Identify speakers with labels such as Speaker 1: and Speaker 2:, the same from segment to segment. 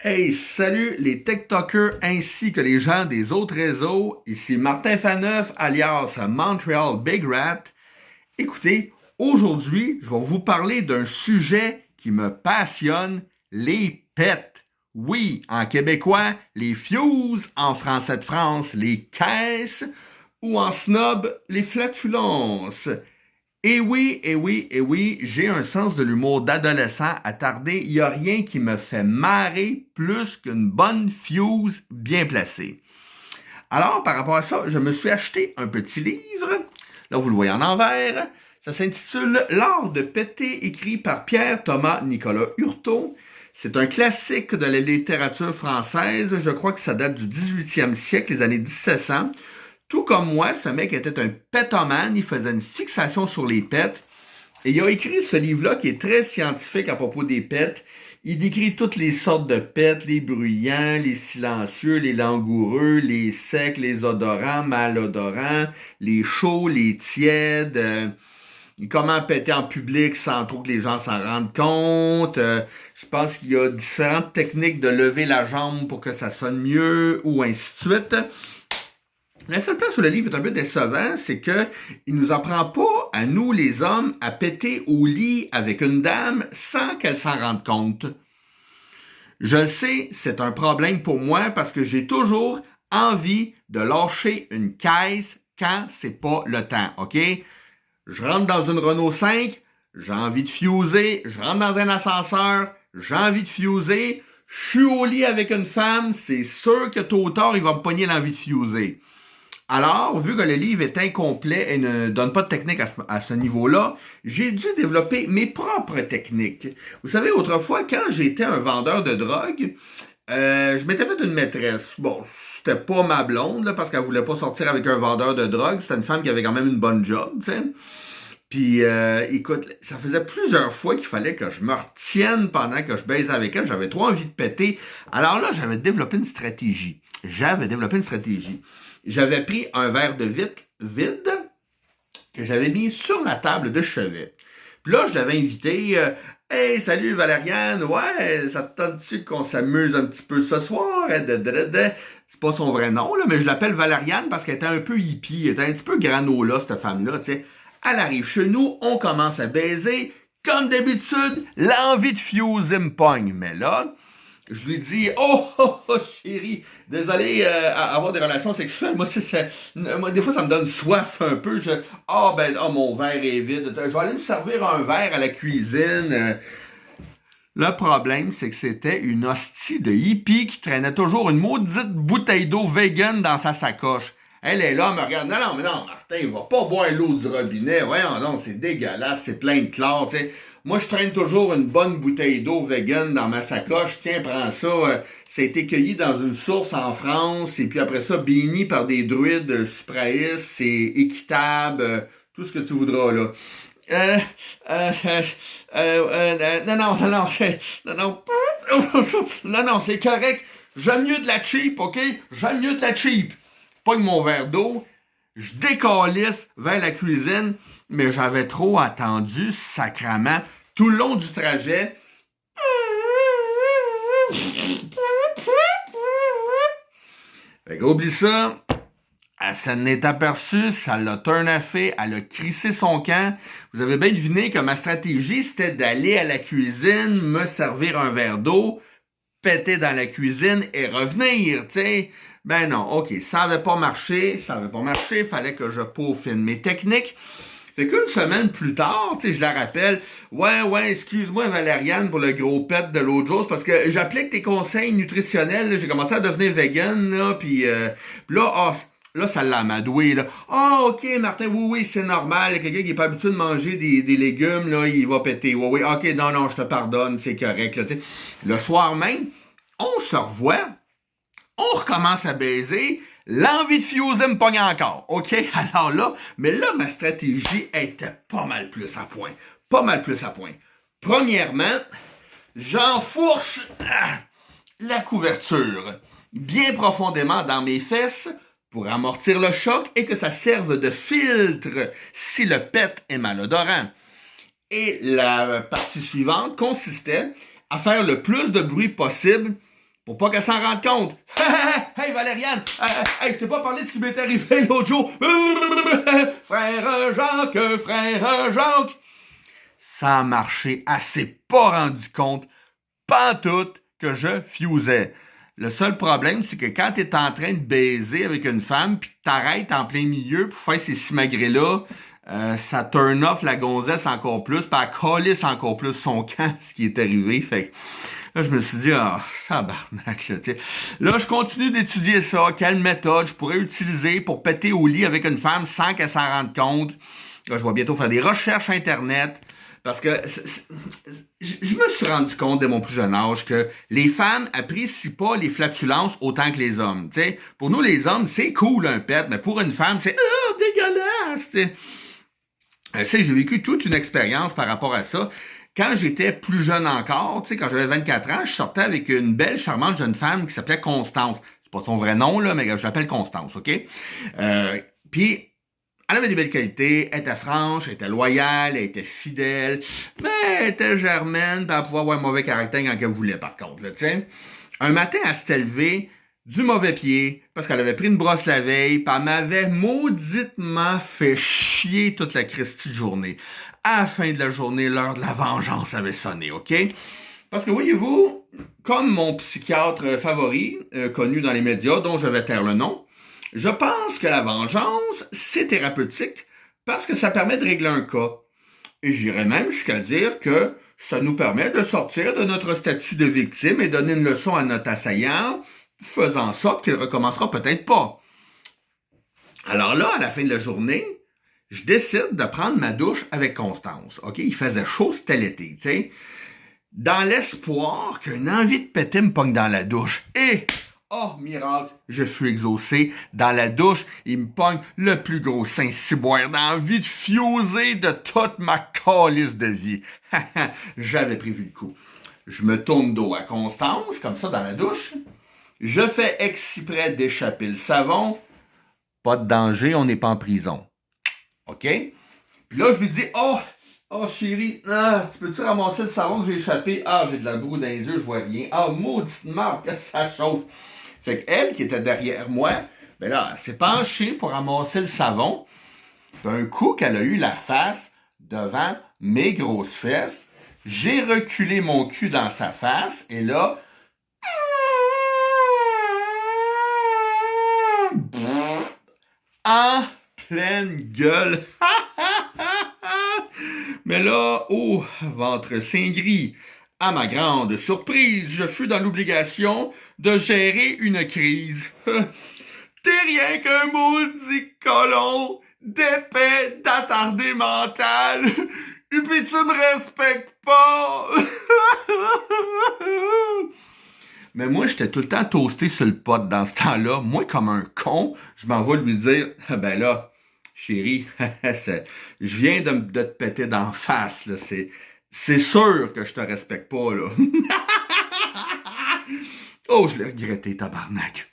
Speaker 1: Hey, salut les TikTokers ainsi que les gens des autres réseaux. Ici Martin Faneuf, alias Montreal Big Rat. Écoutez, aujourd'hui, je vais vous parler d'un sujet qui me passionne, les pets. Oui, en québécois, les fuses, en français de France, les caisses, ou en snob, les flatulences. Et oui, et oui, et oui, j'ai un sens de l'humour d'adolescent attardé. Il n'y a rien qui me fait marrer plus qu'une bonne fuse bien placée. Alors, par rapport à ça, je me suis acheté un petit livre. Là, vous le voyez en envers. Ça s'intitule L'art de péter, écrit par Pierre-Thomas Nicolas Hurtaud. C'est un classique de la littérature française. Je crois que ça date du 18e siècle, les années 1700. Tout comme moi, ce mec était un pétomane, il faisait une fixation sur les pets. Et il a écrit ce livre-là qui est très scientifique à propos des pets. Il décrit toutes les sortes de pets, les bruyants, les silencieux, les langoureux, les secs, les odorants, malodorants, les chauds, les tièdes, comment péter en public sans trop que les gens s'en rendent compte. Je pense qu'il y a différentes techniques de lever la jambe pour que ça sonne mieux, ou ainsi de suite. La seule place où le livre est un peu décevant, c'est que il nous apprend pas, à nous les hommes, à péter au lit avec une dame sans qu'elle s'en rende compte. Je le sais, c'est un problème pour moi parce que j'ai toujours envie de lâcher une caisse quand c'est pas le temps, ok? Je rentre dans une Renault 5, j'ai envie de fuser, je rentre dans un ascenseur, j'ai envie de fuser, je suis au lit avec une femme, c'est sûr que tôt ou tard, il va me pogner l'envie de fuser. Alors, vu que le livre est incomplet et ne donne pas de technique à ce niveau-là, j'ai dû développer mes propres techniques. Vous savez, autrefois, quand j'étais un vendeur de drogue, je m'étais fait une maîtresse. Bon, c'était pas ma blonde, là, parce qu'elle voulait pas sortir avec un vendeur de drogue. C'était une femme qui avait quand même une bonne job, tu sais. Puis, écoute, ça faisait plusieurs fois qu'il fallait que je me retienne pendant que je baisais avec elle. J'avais trop envie de péter. Alors là, j'avais développé une stratégie. J'avais pris un verre de vitre vide que j'avais mis sur la table de chevet. Puis là, je l'avais invité. Hey, salut Valériane, ouais, ça te tente-tu qu'on s'amuse un petit peu ce soir? C'est pas son vrai nom, là, mais je l'appelle Valériane parce qu'elle était un peu hippie, elle était un petit peu granola, cette femme-là, tu sais. Elle arrive chez nous, on commence à baiser. Comme d'habitude, l'envie de fuser me pogne. Mais là, je lui dis, oh, chérie, désolé avoir des relations sexuelles. Moi, des fois, ça me donne soif un peu. Mon verre est vide. Je vais aller me servir un verre à la cuisine. Le problème, c'est que c'était une hostie de hippie qui traînait toujours une maudite bouteille d'eau vegan dans sa sacoche. Elle est là, elle me regarde. Non, mais non, Martin, il va pas boire l'eau du robinet. Voyons, non, c'est dégueulasse, c'est plein de chlore, tu sais. Moi, je traîne toujours une bonne bouteille d'eau vegan dans ma sacoche. Tiens, prends ça. Ça a été cueilli dans une source en France. Et puis après ça, béni par des druides supraïstes. C'est équitable. Tout ce que tu voudras, là. Non, c'est correct. J'aime mieux de la cheap, OK? J'aime mieux de la cheap. Pogne mon verre d'eau. Je décalisse vers la cuisine. Mais j'avais trop attendu, sacrament, tout le long du trajet. Fait oublie ça. Elle s'en est aperçue, ça l'a turn-affé, elle a crissé son camp. Vous avez bien deviné que ma stratégie, c'était d'aller à la cuisine, me servir un verre d'eau, péter dans la cuisine et revenir, tu sais. Ben non, ok, ça avait pas marché, fallait que je peaufine mes techniques. Fait qu'une semaine plus tard, tu sais, je la rappelle, ouais, excuse-moi Valériane pour le gros pet de l'autre jour, c'est parce que j'applique tes conseils nutritionnels, là, j'ai commencé à devenir vegan, là, puis là, ça l'a amadoué, là. Ah, ok, Martin, oui, c'est normal, quelqu'un qui est pas habitué de manger des légumes, là, il va péter, oui, ok, non, je te pardonne, c'est correct, là, tu sais. Le soir même, on se revoit, on recommence à baiser, l'envie de fuser me pogne encore, ok? Alors là, mais là, ma stratégie était pas mal plus à point. Premièrement, j'enfourche la couverture bien profondément dans mes fesses pour amortir le choc et que ça serve de filtre si le pet est malodorant. Et la partie suivante consistait à faire le plus de bruit possible pour pas qu'elle s'en rende compte. Hey Valériane, hey, je t'ai pas parlé de ce qui m'est arrivé l'autre jour. Frère Jacques. Ça a marché, elle s'est pas rendu compte, pantoute, que je fusais. Le seul problème, c'est que quand t'es en train de baiser avec une femme puis que t'arrêtes en plein milieu pour faire ces simagrées-là, ça turn off la gonzesse encore plus, puis elle calisse encore plus son camp, ce qui est arrivé. Fait que là, je me suis dit, tabarnak, là, t'sais. Là, je continue d'étudier ça, quelle méthode je pourrais utiliser pour péter au lit avec une femme sans qu'elle s'en rende compte. Là, je vais bientôt faire des recherches Internet. Parce que je me suis rendu compte dès mon plus jeune âge que les femmes apprécient pas les flatulences autant que les hommes. T'sais. Pour nous, les hommes, c'est cool un pet, mais pour une femme, c'est dégueulasse. J'ai vécu toute une expérience par rapport à ça. Quand j'étais plus jeune encore, quand j'avais 24 ans, je sortais avec une belle, charmante jeune femme qui s'appelait Constance. C'est pas son vrai nom, là, mais je l'appelle Constance, OK? Puis, elle avait des belles qualités, elle était franche, elle était loyale, elle était fidèle, mais elle était germaine, puis elle pouvait avoir un mauvais caractère quand elle voulait, par contre, là, t'sais. Un matin, elle s'était levée du mauvais pied, parce qu'elle avait pris une brosse la veille, puis elle m'avait mauditement fait chier toute la Christie de journée. À la fin de la journée, l'heure de la vengeance avait sonné, OK? Parce que, voyez-vous, comme mon psychiatre favori, connu dans les médias, dont je vais taire le nom, je pense que la vengeance, c'est thérapeutique parce que ça permet de régler un cas. Et j'irais même jusqu'à dire que ça nous permet de sortir de notre statut de victime et donner une leçon à notre assaillant, faisant en sorte qu'il recommencera peut-être pas. Alors là, à la fin de la journée, je décide de prendre ma douche avec Constance. OK? Il faisait chaud, c'était l'été, tu sais. Dans l'espoir qu'une envie de péter me pogne dans la douche. Et... oh, miracle, je suis exaucé. Dans la douche, il me pogne le plus gros Saint-Cyboire d'envie de fuser de toute ma calice de vie. J'avais prévu le coup. Je me tourne dos à Constance, comme ça, dans la douche. Je fais exprès d'échapper le savon. Pas de danger, on n'est pas en prison. OK? Puis là, je lui dis, oh chérie, tu peux-tu ramasser le savon que j'ai échappé? J'ai de la boue dans les yeux, je vois rien. Maudite marque, ça chauffe. Fait qu'elle, qui était derrière moi, ben là, elle s'est penchée pour ramasser le savon. D'un coup qu'elle a eu la face devant mes grosses fesses, j'ai reculé mon cul dans sa face, et là... en pleine gueule. Mais là, ventre saint gris. À ma grande surprise, je fus dans l'obligation de gérer une crise. T'es rien qu'un maudit colon, d'épais, d'attardé mental, et puis tu me respectes pas. Mais moi, j'étais tout le temps toasté sur le pot dans ce temps-là. Moi, comme un con, je m'en vais lui dire, ben là, chérie, je viens de te péter d'en face, là. C'est sûr que je te respecte pas, là. Oh, je l'ai regretté, tabarnak.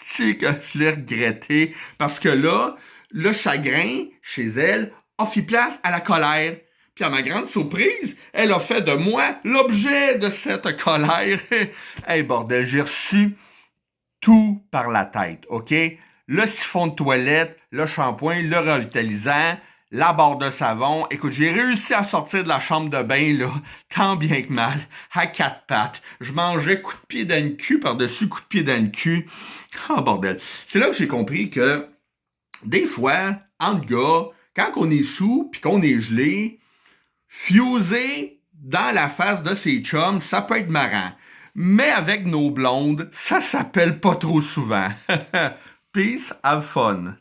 Speaker 1: C'est que je l'ai regretté. Parce que là, le chagrin, chez elle, a fait place à la colère. Puis à ma grande surprise, elle a fait de moi l'objet de cette colère. Hey, bordel, j'ai reçu tout par la tête, OK? Le siphon de toilette, le shampoing, le revitalisant, la barre de savon. Écoute, j'ai réussi à sortir de la chambre de bain, là, tant bien que mal, à quatre pattes. Je mangeais coup de pied dans le cul par-dessus coup de pied dans le cul. Bordel. C'est là que j'ai compris que, des fois, entre gars, quand on est sous pis qu'on est gelé, fuser dans la face de ses chums, ça peut être marrant. Mais avec nos blondes, ça s'appelle pas trop souvent. Peace, have fun.